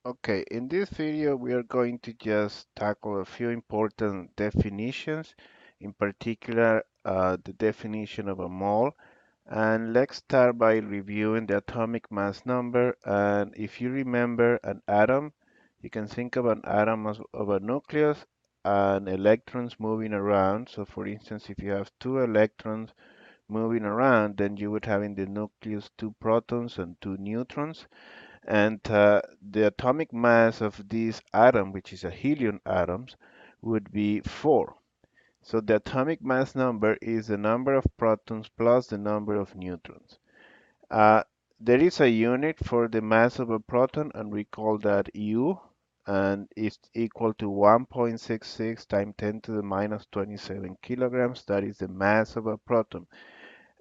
Okay, in this video we are going to just tackle a few important definitions, in particular the definition of a mole. And let's start by reviewing the atomic mass number. And if you remember an atom, you can think of an atom as of a nucleus and electrons moving around. So for instance, if you have two electrons moving around, then you would have in the nucleus two protons and two neutrons. And the atomic mass of this atom, which is a helium atom, would be 4. So the atomic mass number is the number of protons plus the number of neutrons. Uh, there is a unit for the mass of a proton, and we call that U, and it's equal to 1.66 times 10 to the minus 27 kilograms. That is the mass of a proton.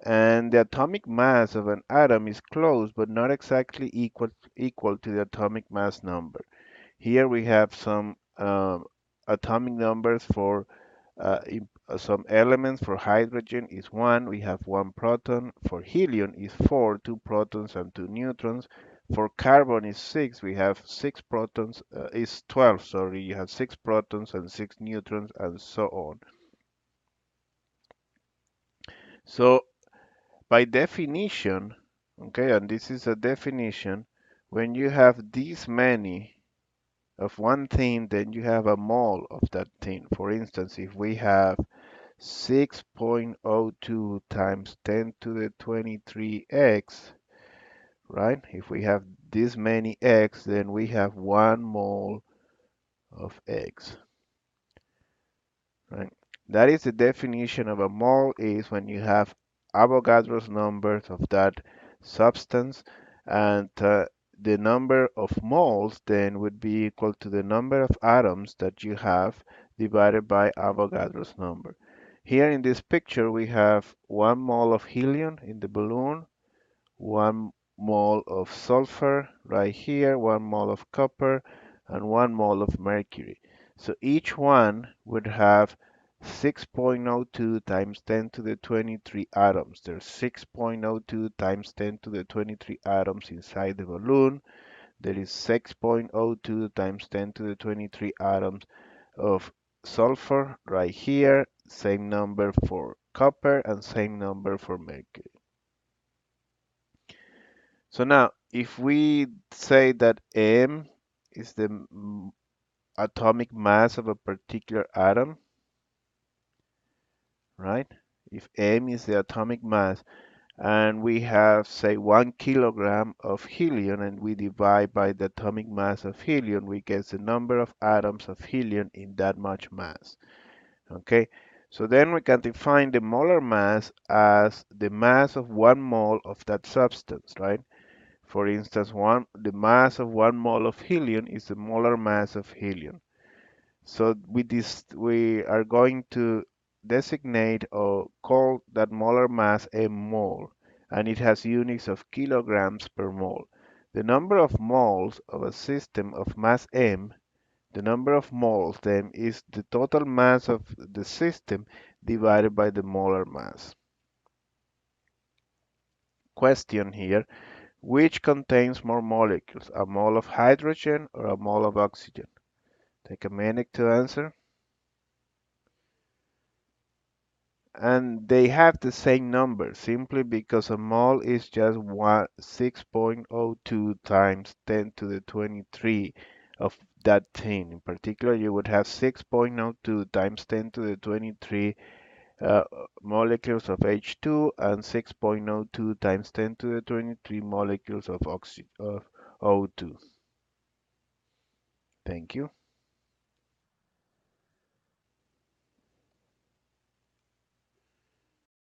And the atomic mass of an atom is close, but not exactly equal to the atomic mass number. Here we have some atomic numbers for some elements. For hydrogen is 1, we have 1 proton. For helium is 4, 2 protons and 2 neutrons. For carbon is 6, we have 6 protons, is 12, sorry, you have 6 protons and 6 neutrons and so on. So by definition, okay, and this is a definition, when you have this many of one thing, then you have a mole of that thing. For instance, if we have 6.02 times 10 to the 23x, right? If we have this many x, then we have 1 mole of x, right? That is the definition of a mole, is when you have Avogadro's numbers of that substance, and the number of moles then would be equal to the number of atoms that you have divided by Avogadro's number. Here in this picture we have 1 mole of helium in the balloon, 1 mole of sulfur right here, 1 mole of copper, and 1 mole of mercury. So each one would have 6.02 times 10 to the 23 atoms. There's 6.02 times 10 to the 23 atoms inside the balloon. There is 6.02 times 10 to the 23 atoms of sulfur right here. Same number for copper and same number for mercury. So now, if we say that m is the atomic mass of a particular atom, right? If m is the atomic mass, and we have, say, 1 kilogram of helium, and we divide by the atomic mass of helium, we get the number of atoms of helium in that much mass. Okay, so then we can define the molar mass as the mass of 1 mole of that substance, right? For instance, the mass of 1 mole of helium is the molar mass of helium. So with this, we are going to designate or call that molar mass m mole, and it has units of kilograms per mole. The number of moles of a system of mass m, the number of moles then, is the total mass of the system divided by the molar mass. Question here: which contains more molecules, a mole of hydrogen or a mole of oxygen? Take a minute to answer. And they have the same number simply because a mole is just 6.02 times 10 to the 23 of that thing. In particular, you would have 6.02 times 10 to the 23 uh, molecules of H2 and 6.02 times 10 to the 23 molecules of O2. Thank you.